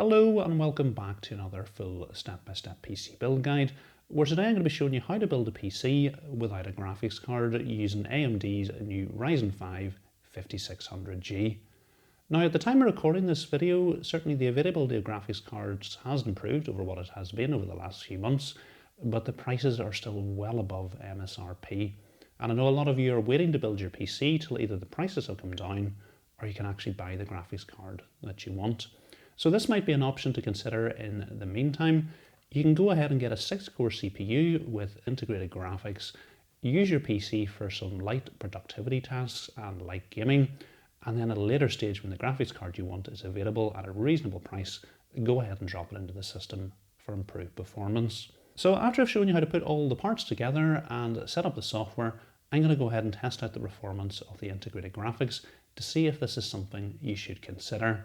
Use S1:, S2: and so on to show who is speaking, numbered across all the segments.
S1: Hello and welcome back to another full step-by-step PC build guide, where today I'm going to be showing you how to build a PC without a graphics card using AMD's new Ryzen 5 5600G. Now at the time of recording this video, certainly the availability of graphics cards has improved over what it has been over the last few months, but the prices are still well above MSRP. And I know a lot of you are waiting to build your PC till either the prices have come down or you can actually buy the graphics card that you want. So this might be an option to consider in the meantime. You can go ahead and get a 6-core CPU with integrated graphics, use your PC for some light productivity tasks and light gaming, and then at a later stage when the graphics card you want is available at a reasonable price, go ahead and drop it into the system for improved performance. So after I've shown you how to put all the parts together and set up the software, I'm going to go ahead and test out the performance of the integrated graphics to see if this is something you should consider.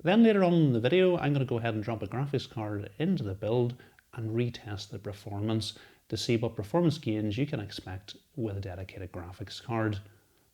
S1: Then later on in the video, I'm going to go ahead and drop a graphics card into the build and retest the performance to see what performance gains you can expect with a dedicated graphics card.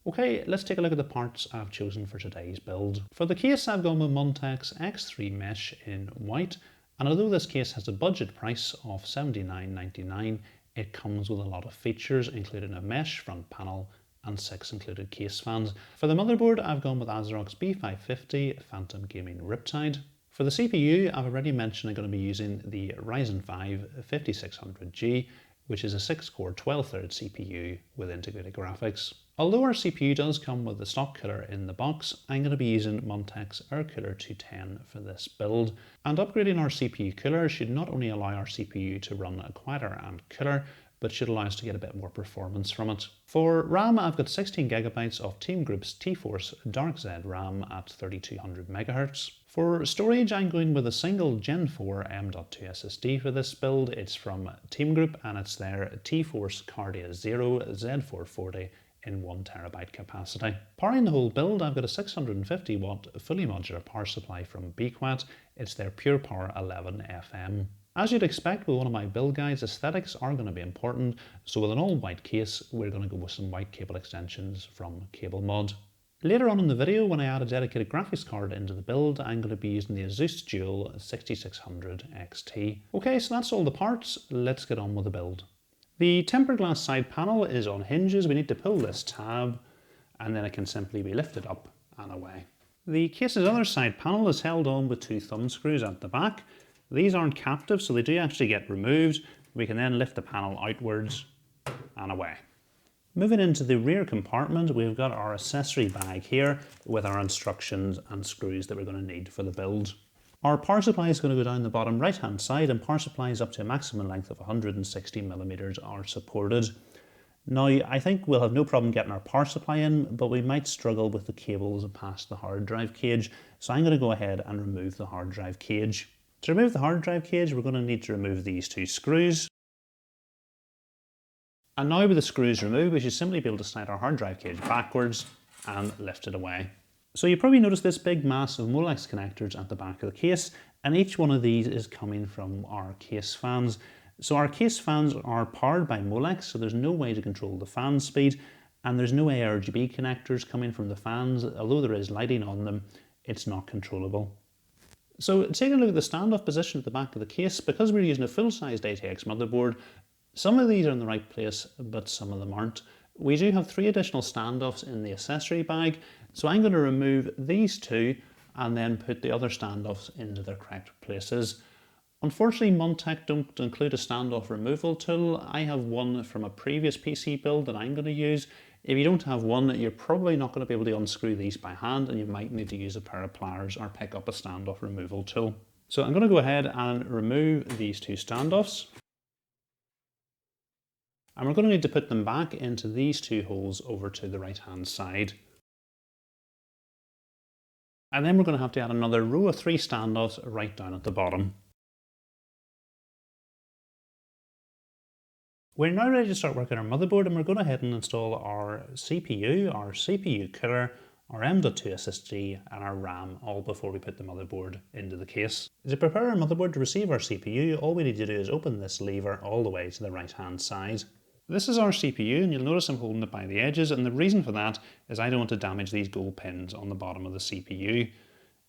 S1: Okay, let's take a look at the parts I've chosen for today's build. For the case, I've gone with Montech X3 Mesh in white, and although this case has a budget price of $79.99, it comes with a lot of features, including a mesh front panel and 6 included case fans. For the motherboard, I've gone with ASRock's B550 Phantom Gaming Riptide. For the CPU, I've already mentioned I'm going to be using the Ryzen 5 5600G, which is a 6-core 12-thread CPU with integrated graphics. Although our CPU does come with the stock cooler in the box, I'm going to be using Montech's AIR Cooler 210 for this build. And upgrading our CPU cooler should not only allow our CPU to run quieter and cooler, but should allow us to get a bit more performance from it. For RAM, I've got 16GB of TeamGroup's T-Force DarkZ RAM at 3200 MHz. For storage, I'm going with a single Gen 4 M.2 SSD for this build. It's from TeamGroup and it's their T-Force Cardea 0 Z440 in 1TB capacity. Powering the whole build, I've got a 650 watt fully modular power supply from BQuat. It's their Pure Power 11 FM. As you'd expect with one of my build guides, aesthetics are going to be important, so with an all white case, we're going to go with some white cable extensions from CableMod. Later on in the video, when I add a dedicated graphics card into the build, I'm going to be using the Asus Dual 6600 XT. Okay, so that's all the parts, let's get on with the build. The tempered glass side panel is on hinges. We need to pull this tab, and then it can simply be lifted up and away. The case's other side panel is held on with 2 thumb screws at the back. These aren't captive, so they do actually get removed. We can then lift the panel outwards and away. Moving into the rear compartment, we've got our accessory bag here with our instructions and screws that we're going to need for the build. Our power supply is going to go down the bottom right hand side, and power supplies up to a maximum length of 160mm are supported. Now I think we'll have no problem getting our power supply in, but we might struggle with the cables past the hard drive cage, so I'm going to go ahead and remove the hard drive cage. To remove the hard drive cage, we're going to need to remove these 2 screws. And now with the screws removed, we should simply be able to slide our hard drive cage backwards and lift it away. So you probably noticed this big mass of Molex connectors at the back of the case, and each one of these is coming from our case fans. So our case fans are powered by Molex, so there's no way to control the fan speed, and there's no ARGB connectors coming from the fans. Although there is lighting on them, it's not controllable. So taking a look at the standoff position at the back of the case, because we're using a full-sized ATX motherboard, some of these are in the right place, but some of them aren't. We do have 3 additional standoffs in the accessory bag, so I'm going to remove these 2 and then put the other standoffs into their correct places. Unfortunately, Montech don't include a standoff removal tool. I have one from a previous PC build that I'm going to use. If you don't have one, you're probably not going to be able to unscrew these by hand, and you might need to use a pair of pliers or pick up a standoff removal tool. So I'm going to go ahead and remove these 2 standoffs. And we're going to need to put them back into these 2 holes over to the right hand side. And then we're going to have to add another row of 3 standoffs right down at the bottom. We're now ready to start working our motherboard, and we're going ahead and install our CPU cooler, our M.2 SSD and our RAM all before we put the motherboard into the case. To prepare our motherboard to receive our CPU, all we need to do is open this lever all the way to the right hand side. This is our CPU, and you'll notice I'm holding it by the edges, and the reason for that is I don't want to damage these gold pins on the bottom of the CPU.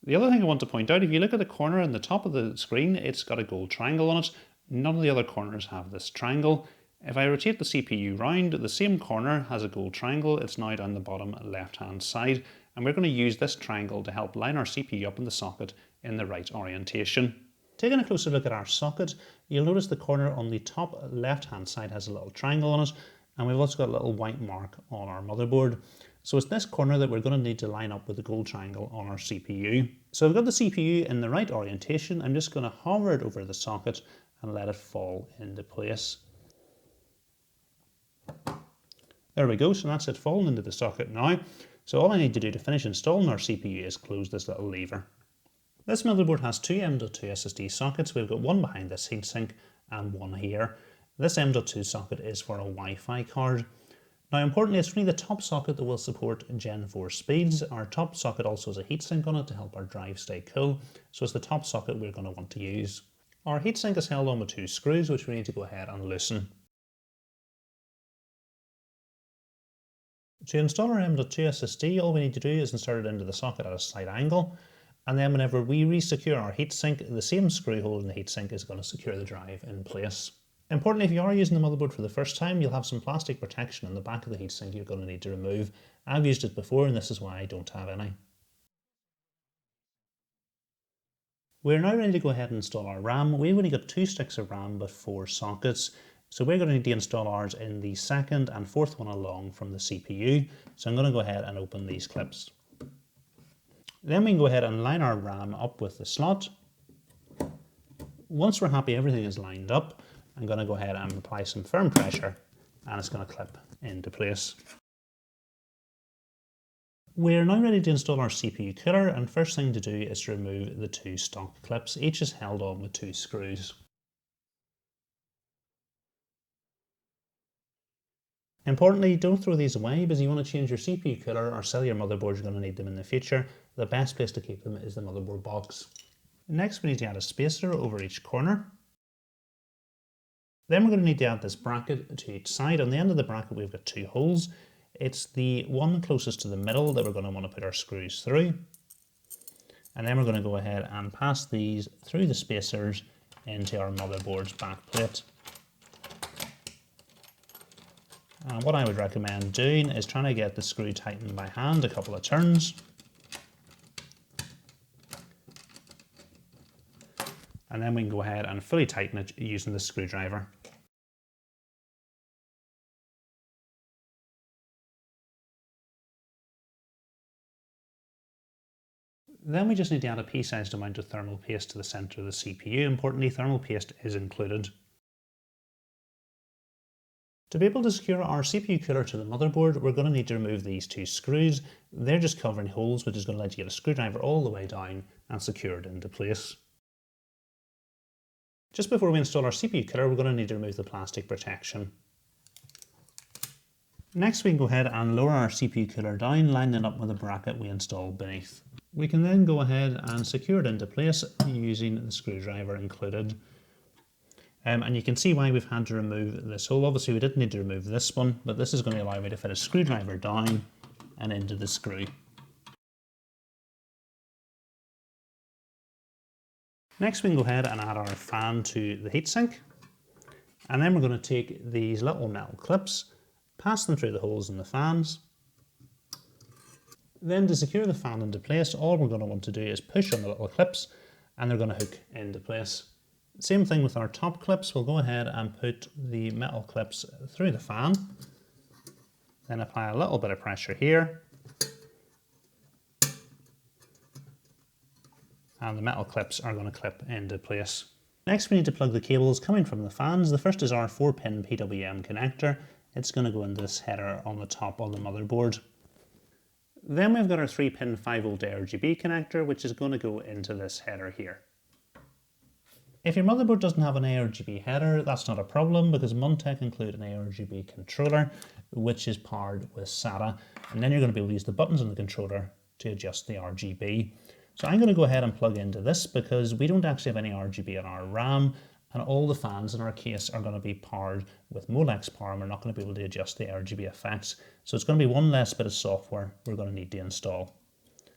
S1: The other thing I want to point out, if you look at the corner in the top of the screen, it's got a gold triangle on it. None of the other corners have this triangle. If I rotate the CPU round, the same corner has a gold triangle. It's now down the bottom left-hand side, and we're going to use this triangle to help line our CPU up in the socket in the right orientation. Taking a closer look at our socket, you'll notice the corner on the top left-hand side has a little triangle on it, and we've also got a little white mark on our motherboard. So it's this corner that we're going to need to line up with the gold triangle on our CPU. So I've got the CPU in the right orientation. I'm just going to hover it over the socket and let it fall into place. There we go, so that's it falling into the socket now. So all I need to do to finish installing our CPU is close this little lever. This motherboard has two M.2 SSD sockets. We've got one behind this heatsink and one here. This M.2 socket is for a Wi-Fi card. Now importantly, it's only the top socket that will support Gen 4 speeds. Our top socket also has a heatsink on it to help our drive stay cool, so it's the top socket we're going to want to use. Our heatsink is held on with two screws, which we need to go ahead and loosen. To install our M.2 SSD, all we need to do is insert it into the socket at a slight angle, and then whenever we re-secure our heatsink, the same screw hole in the heatsink is going to secure the drive in place. Importantly, if you are using the motherboard for the first time, you'll have some plastic protection on the back of the heatsink you're going to need to remove. I've used it before and this is why I don't have any. We're now ready to go ahead and install our RAM. We've only got 2 sticks of RAM but 4 sockets. So we're going to need to install ours in the second and fourth one along from the CPU. So I'm going to go ahead and open these clips. Then we can go ahead and line our RAM up with the slot. Once we're happy everything is lined up, I'm going to go ahead and apply some firm pressure and it's going to clip into place. We're now ready to install our CPU cooler, and first thing to do is to remove the 2 stock clips. Each is held on with 2 screws. Importantly, don't throw these away because you want to change your CPU cooler or sell your motherboard, you're going to need them in the future. The best place to keep them is the motherboard box. Next we need to add a spacer over each corner. Then we're going to need to add this bracket to each side. On the end of the bracket we've got 2 holes. It's the one closest to the middle that we're going to want to put our screws through. And then we're going to go ahead and pass these through the spacers into our motherboard's back plate. And what I would recommend doing is trying to get the screw tightened by hand a couple of turns. And then we can go ahead and fully tighten it using the screwdriver. Then we just need to add a pea-sized amount of thermal paste to the centre of the CPU. Importantly, thermal paste is included. To be able to secure our CPU cooler to the motherboard, we're going to need to remove these 2 screws. They're just covering holes, which is going to let you get a screwdriver all the way down and secure it into place. Just before we install our CPU cooler, we're going to need to remove the plastic protection. Next, we can go ahead and lower our CPU cooler down, lining it up with the bracket we installed beneath. We can then go ahead and secure it into place using the screwdriver included. And you can see why we've had to remove this hole. Obviously we didn't need to remove this one, but this is going to allow me to fit a screwdriver down and into the screw. Next we can go ahead and add our fan to the heatsink. And then we're going to take these little metal clips, pass them through the holes in the fans. Then to secure the fan into place, all we're going to want to do is push on the little clips and they're going to hook into place. Same thing with our top clips. We'll go ahead and put the metal clips through the fan, then apply a little bit of pressure here, and the metal clips are going to clip into place. Next we need to plug the cables coming from the fans. The first is our 4-pin PWM connector. It's going to go into this header on the top of the motherboard. Then we've got our 3-pin 5V ARGB connector, which is going to go into this header here. If your motherboard doesn't have an ARGB header, that's not a problem because Montech include an ARGB controller, which is powered with SATA. And then you're going to be able to use the buttons on the controller to adjust the RGB. So I'm going to go ahead and plug into this because we don't actually have any RGB in our RAM, and all the fans in our case are going to be powered with Molex power, and we're not going to be able to adjust the RGB effects. So it's going to be one less bit of software we're going to need to install.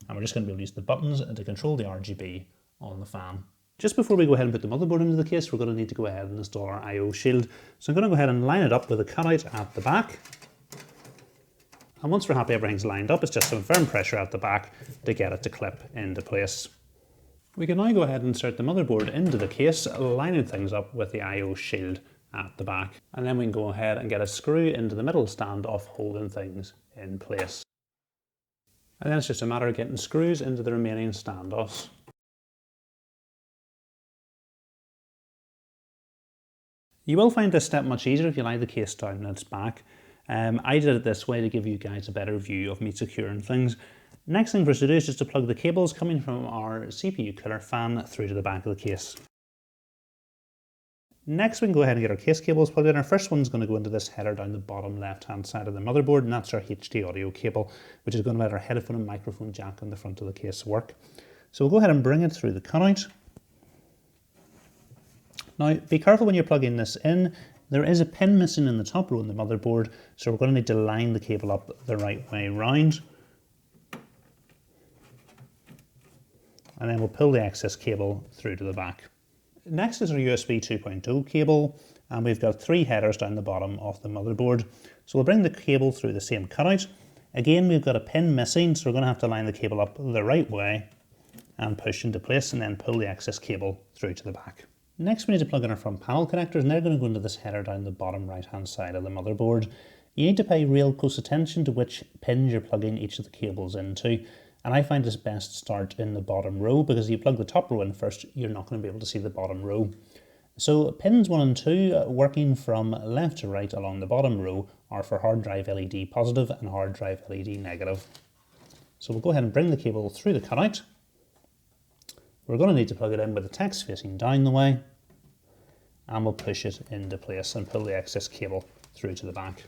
S1: And we're just going to be able to use the buttons to control the RGB on the fan. Just before we go ahead and put the motherboard into the case, we're going to need to go ahead and install our I/O shield. So I'm going to go ahead and line it up with a cutout at the back. And once we're happy everything's lined up, it's just some firm pressure at the back to get it to clip into place. We can now go ahead and insert the motherboard into the case, lining things up with the I/O shield at the back. And then we can go ahead and get a screw into the middle standoff, holding things in place. And then it's just a matter of getting screws into the remaining standoffs. You will find this step much easier if you lie the case down on its back. I did it this way to give you guys a better view of me securing things. Next thing for us to do is just to plug the cables coming from our CPU cooler fan through to the back of the case. Next we can go ahead and get our case cables plugged in. Our first one's going to go into this header down the bottom left hand side of the motherboard, and that's our HD audio cable, which is going to let our headphone and microphone jack on the front of the case work. So we'll go ahead and bring it through the cutout. Now be careful when you're plugging this in. There is a pin missing in the top row in the motherboard, so we're going to need to line the cable up the right way round. And then we'll pull the excess cable through to the back. Next is our USB 2.0 cable, and we've got 3 headers down the bottom of the motherboard. So we'll bring the cable through the same cutout. Again, we've got a pin missing, so we're going to have to line the cable up the right way and push into place, and then pull the excess cable through to the back. Next we need to plug in our front panel connectors, and they're going to go into this header down the bottom right hand side of the motherboard. You need to pay real close attention to which pins you're plugging each of the cables into, and I find it's best to start in the bottom row, because if you plug the top row in first, you're not going to be able to see the bottom row. So pins 1 and 2, working from left to right along the bottom row, are for hard drive LED positive and hard drive LED negative. So we'll go ahead and bring the cable through the cutout. We're going to need to plug it in with the text facing down the way, and we'll push it into place and pull the excess cable through to the back.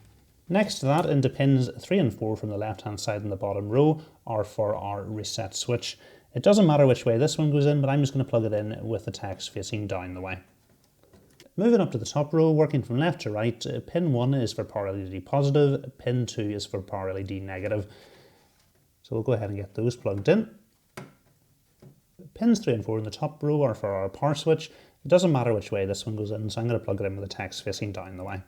S1: Next to that, into pins 3 and 4 from the left hand side in the bottom row, are for our reset switch. It doesn't matter which way this one goes in, but I'm just going to plug it in with the text facing down the way. Moving up to the top row, working from left to right, pin 1 is for power LED positive, pin 2 is for power LED negative. So we'll go ahead and get those plugged in. Pins 3 and 4 in the top row are for our power switch. It doesn't matter which way this one goes in, so I'm going to plug it in with the text facing down the way.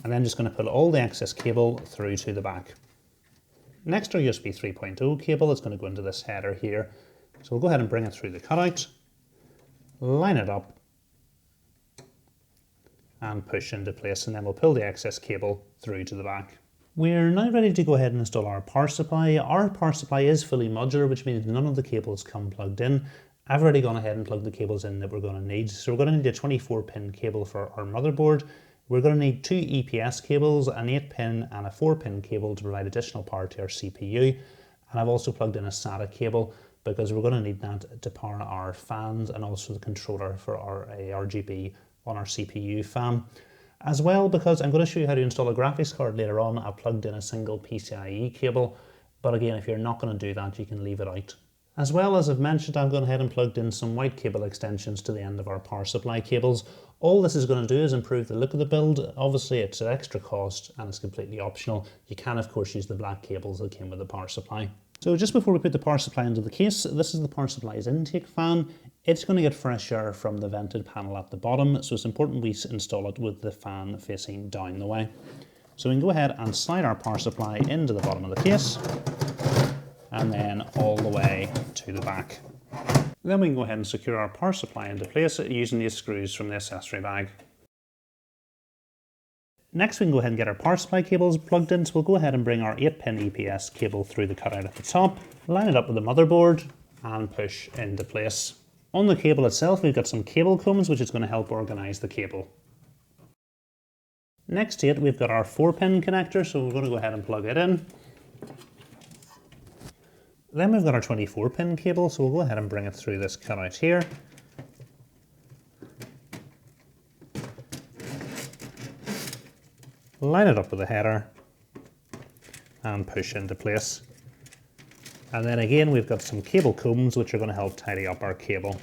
S1: And then just going to pull all the excess cable through to the back. Next, our USB 3.0 cable is going to go into this header here. So we'll go ahead and bring it through the cutout, line it up, and push into place, and then we'll pull the excess cable through to the back. We're now ready to go ahead and install our power supply. Our power supply is fully modular, which means none of the cables come plugged in. I've already gone ahead and plugged the cables in that we're going to need. So we're going to need a 24-pin cable for our motherboard. We're going to need 2 EPS cables, an 8-pin and a 4-pin cable to provide additional power to our CPU. And I've also plugged in a SATA cable because we're going to need that to power our fans and also the controller for our RGB on our CPU fan. As well, because I'm going to show you how to install a graphics card later on, I've plugged in a single PCIe cable, but again, if you're not going to do that, you can leave it out. As well, as I've mentioned, I've gone ahead and plugged in some white cable extensions to the end of our power supply cables. All this is going to do is improve the look of the build. Obviously, it's an extra cost and it's completely optional. You can, of course, use the black cables that came with the power supply. So just before we put the power supply into the case, this is the power supply's intake fan. It's going to get fresh air from the vented panel at the bottom, so it's important we install it with the fan facing down the way. So we can go ahead and slide our power supply into the bottom of the case, and then all the way to the back. Then we can go ahead and secure our power supply into place using these screws from the accessory bag. Next we can go ahead and get our power supply cables plugged in, so we'll go ahead and bring our 8-pin EPS cable through the cutout at the top, line it up with the motherboard, and push into place. On the cable itself, we've got some cable combs, which is going to help organise the cable. Next to it, we've got our 4-pin connector, so we're going to go ahead and plug it in. Then we've got our 24-pin cable, so we'll go ahead and bring it through this cutout here. Line it up with the header, and push into place. And then again, we've got some cable combs which are going to help tidy up our cable.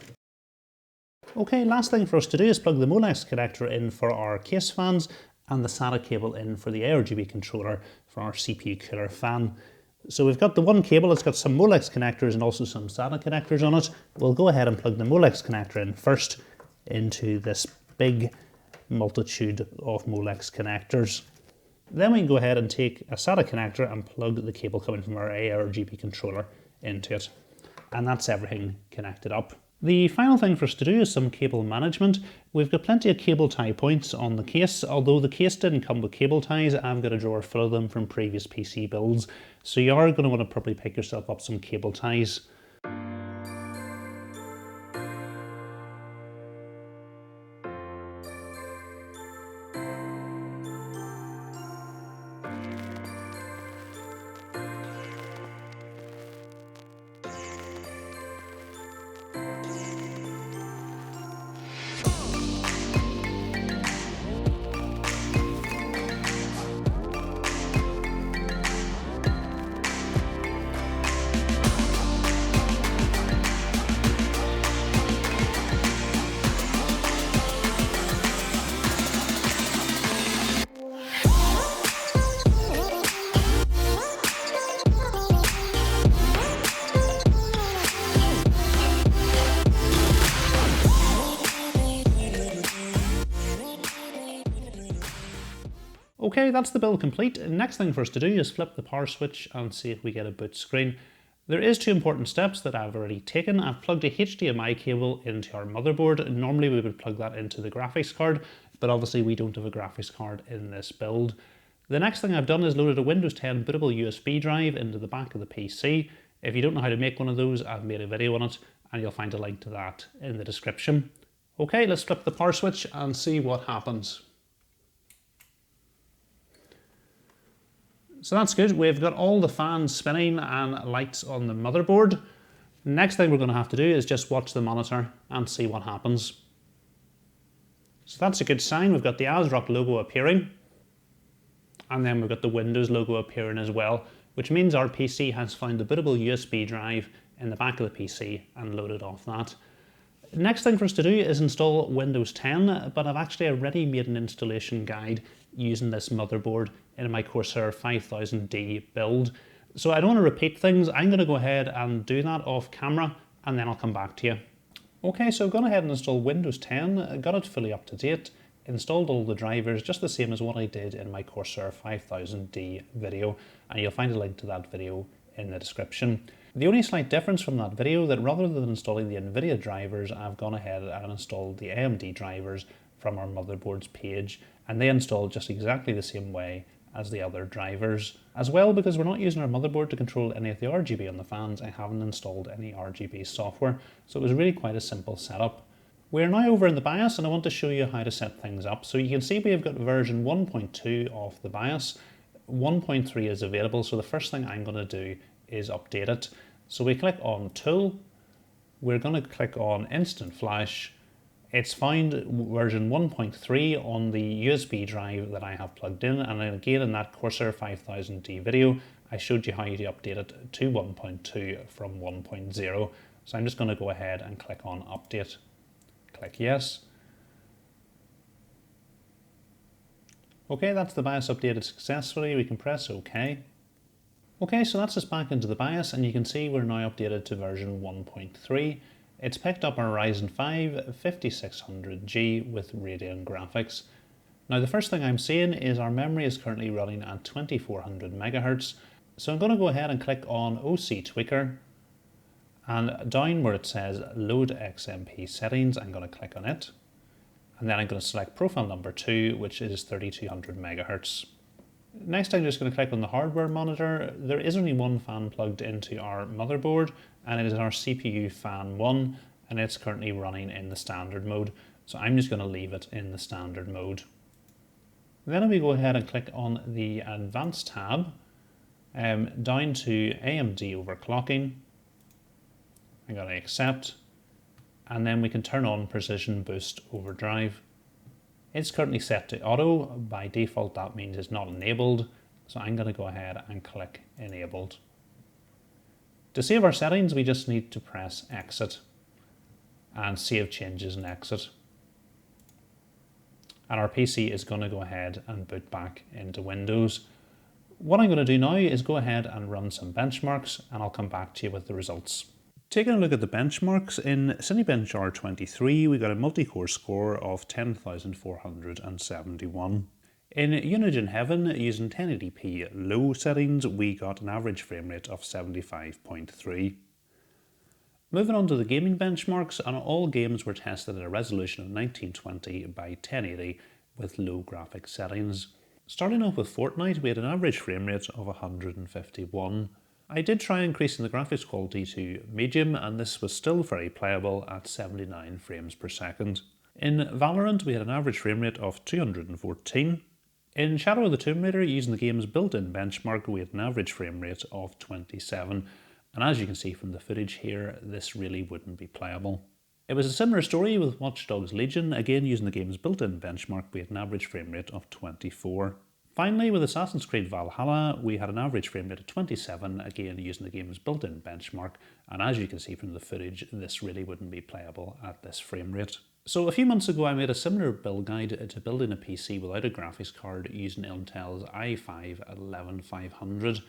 S1: Okay, last thing for us to do is plug the Molex connector in for our case fans and the SATA cable in for the ARGB controller for our CPU cooler fan. So we've got the one cable, it's got some Molex connectors and also some SATA connectors on it. We'll go ahead and plug the Molex connector in first into this big multitude of Molex connectors. Then we can go ahead and take a SATA connector and plug the cable coming from our ARGB controller into it. And that's everything connected up. The final thing for us to do is some cable management. We've got plenty of cable tie points on the case. Although the case didn't come with cable ties, I've got a drawer full of them from previous PC builds. So you are going to want to probably pick yourself up some cable ties. Okay, that's the build complete. Next thing for us to do is flip the power switch and see if we get a boot screen. There is two important steps that I've already taken. I've plugged a HDMI cable into our motherboard. Normally we would plug that into the graphics card, but obviously we don't have a graphics card in this build. The next thing I've done is loaded a Windows 10 bootable USB drive into the back of the PC. If you don't know how to make one of those, I've made a video on it and you'll find a link to that in the description. Okay, let's flip the power switch and see what happens. So that's good. We've got all the fans spinning and lights on the motherboard. Next thing we're going to have to do is just watch the monitor and see what happens. So that's a good sign. We've got the ASRock logo appearing. And then we've got the Windows logo appearing as well, which means our PC has found the bootable USB drive in the back of the PC and loaded off that. Next thing for us to do is install Windows 10, but I've actually already made an installation guide using this motherboard in my Corsair 5000D build. So I don't want to repeat things. I'm going to go ahead and do that off camera and then I'll come back to you. Okay, so I've gone ahead and installed Windows 10, got it fully up to date, installed all the drivers just the same as what I did in my Corsair 5000D video, and you'll find a link to that video in the description. The only slight difference from that video that rather than installing the NVIDIA drivers, I've gone ahead and installed the AMD drivers from our motherboard's page, and they install just exactly the same way as the other drivers. As well, because we're not using our motherboard to control any of the RGB on the fans, I haven't installed any RGB software, so it was really quite a simple setup. We're now over in the BIOS and I want to show you how to set things up. So you can see we've got version 1.2 of the BIOS. 1.3 is available, so the first thing I'm going to do is update it. So we click on Tool, we're going to click on Instant Flash. It's found version 1.3 on the USB drive that I have plugged in, and again in that Corsair 5000D video I showed you how to update it to 1.2 from 1.0. So I'm just going to go ahead and click on Update. Click Yes. Okay, that's the BIOS updated successfully. We can press OK. Okay, so that's us back into the BIOS and you can see we're now updated to version 1.3. It's picked up our Ryzen 5 5600G with Radeon graphics. Now the first thing I'm seeing is our memory is currently running at 2400 MHz. So I'm going to go ahead and click on OC Tweaker, and down where it says Load XMP Settings, I'm going to click on it. And then I'm going to select profile number 2, which is 3200 MHz. Next I'm just going to click on the hardware monitor. There is only one fan plugged into our motherboard, and it is our CPU fan 1, and it's currently running in the standard mode. So I'm just going to leave it in the standard mode. Then we go ahead and click on the advanced tab, down to AMD overclocking. I'm going to accept, and then we can turn on Precision Boost Overdrive. It's currently set to auto. By default that means it's not enabled, so I'm going to go ahead and click enabled. To save our settings we just need to press exit and save changes and exit. And our PC is going to go ahead and boot back into Windows. What I'm going to do now is go ahead and run some benchmarks, and I'll come back to you with the results. Taking a look at the benchmarks, in Cinebench R23 we got a multi-core score of 10,471. In Unigine Heaven, using 1080p low settings, we got an average frame rate of 75.3. Moving on to the gaming benchmarks, and all games were tested at a resolution of 1920 by 1080 with low graphics settings. Starting off with Fortnite, we had an average frame rate of 151. I did try increasing the graphics quality to medium, and this was still very playable at 79 frames per second. In Valorant, we had an average frame rate of 214. In Shadow of the Tomb Raider, using the game's built-in benchmark, we had an average frame rate of 27. And as you can see from the footage here, this really wouldn't be playable. It was a similar story with Watch Dogs Legion. Again, using the game's built-in benchmark, we had an average frame rate of 24. Finally, with Assassin's Creed Valhalla, we had an average frame rate of 27, again using the game's built-in benchmark, and as you can see from the footage, this really wouldn't be playable at this frame rate. So a few months ago I made a similar build guide to building a PC without a graphics card using Intel's i5-11500,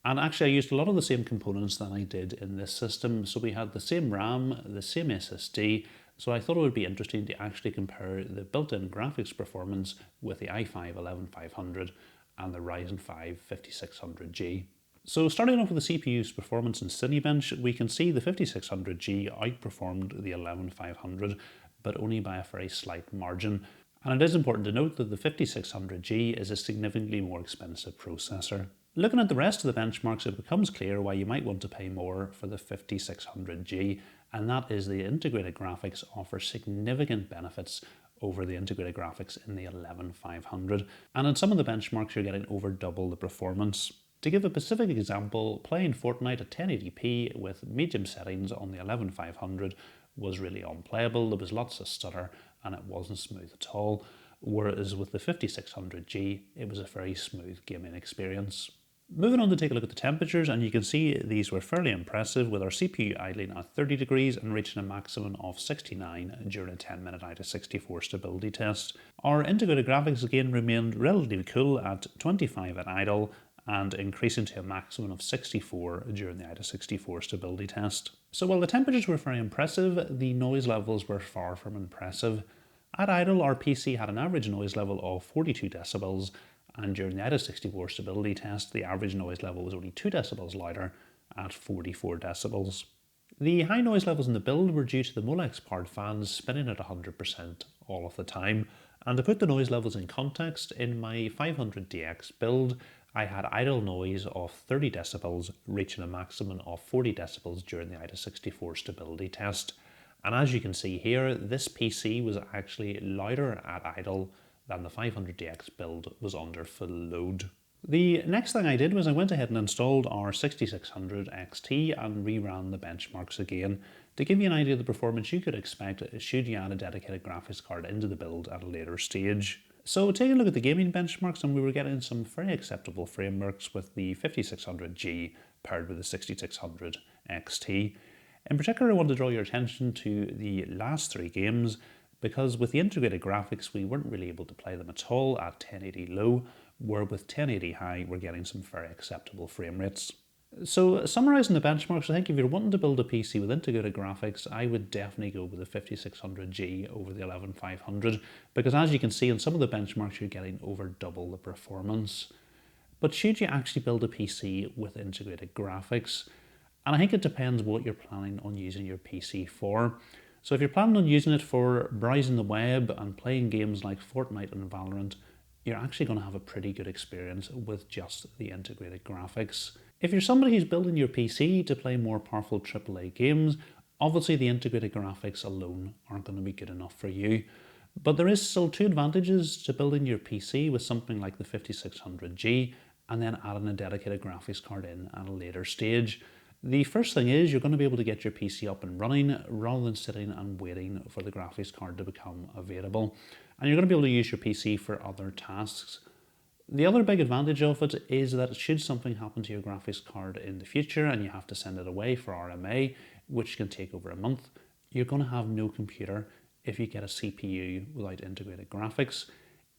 S1: and actually I used a lot of the same components that I did in this system. So we had the same RAM, the same SSD, so I thought it would be interesting to actually compare the built-in graphics performance with the i5-11500 and the Ryzen 5 5600G. So starting off with the CPU's performance in Cinebench, we can see the 5600G outperformed the 11500, but only by a very slight margin. And it is important to note that the 5600G is a significantly more expensive processor. Looking at the rest of the benchmarks, it becomes clear why you might want to pay more for the 5600G, and that is the integrated graphics offer significant benefits over the integrated graphics in the 11500, and in some of the benchmarks you're getting over double the performance. To give a specific example, playing Fortnite at 1080p with medium settings on the 11500 was really unplayable. There was lots of stutter and it wasn't smooth at all, whereas with the 5600G it was a very smooth gaming experience. Moving on to take a look at the temperatures, and you can see these were fairly impressive, with our CPU idling at 30 degrees and reaching a maximum of 69 during a 10-minute IDA64 stability test. Our integrated graphics again remained relatively cool at 25 at idle and increasing to a maximum of 64 during the IDA64 stability test. So while the temperatures were very impressive, the noise levels were far from impressive. At idle, our PC had an average noise level of 42 decibels, and during the IDA64 stability test, the average noise level was only 2 decibels louder at 44 decibels. The high noise levels in the build were due to the Molex powered fans spinning at 100% all of the time. And to put the noise levels in context, in my 500DX build, I had idle noise of 30 decibels, reaching a maximum of 40 decibels during the IDA64 stability test. And as you can see here, this PC was actually louder at idle than the 500DX build was under full load. The next thing I did was I went ahead and installed our 6600 XT and reran the benchmarks again to give you an idea of the performance you could expect should you add a dedicated graphics card into the build at a later stage. So taking a look at the gaming benchmarks, and we were getting some very acceptable frameworks with the 5600G paired with the 6600 XT. In particular, I want to draw your attention to the last three games, because with the integrated graphics we weren't really able to play them at all at 1080 low, where with 1080 high we're getting some very acceptable frame rates. So summarising the benchmarks, I think if you're wanting to build a PC with integrated graphics, I would definitely go with the 5600G over the 11500, because as you can see in some of the benchmarks you're getting over double the performance. But should you actually build a PC with integrated graphics? And I think it depends what you're planning on using your PC for. So if you're planning on using it for browsing the web and playing games like Fortnite and Valorant, you're actually going to have a pretty good experience with just the integrated graphics. If you're somebody who's building your PC to play more powerful AAA games, obviously the integrated graphics alone aren't going to be good enough for you. But there is still two advantages to building your PC with something like the 5600G and then adding a dedicated graphics card in at a later stage. The first thing is you're going to be able to get your PC up and running rather than sitting and waiting for the graphics card to become available. And you're going to be able to use your PC for other tasks. The other big advantage of it is that should something happen to your graphics card in the future and you have to send it away for RMA, which can take over a month, you're going to have no computer if you get a CPU without integrated graphics.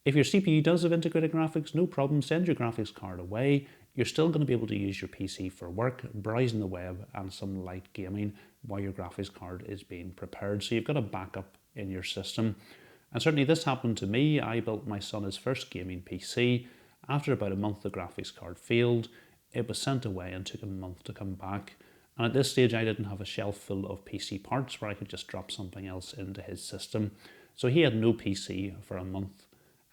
S1: If your CPU does have integrated graphics, no problem, send your graphics card away. You're still going to be able to use your PC for work, browsing the web and some light gaming while your graphics card is being prepared. So you've got a backup in your system. And certainly this happened to me. I built my son his first gaming PC. After about a month, the graphics card failed. It was sent away and took a month to come back. And at this stage, I didn't have a shelf full of PC parts where I could just drop something else into his system. So he had no PC for a month.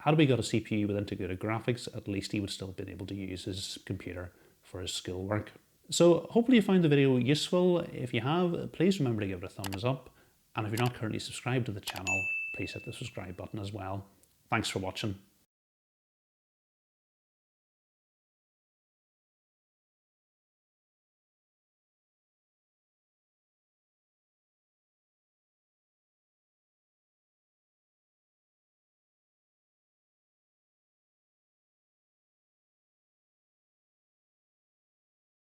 S1: Had we got a CPU with integrated graphics, at least he would still have been able to use his computer for his schoolwork. So hopefully you found the video useful. If you have, please remember to give it a thumbs up. And if you're not currently subscribed to the channel, please hit the subscribe button as well. Thanks for watching.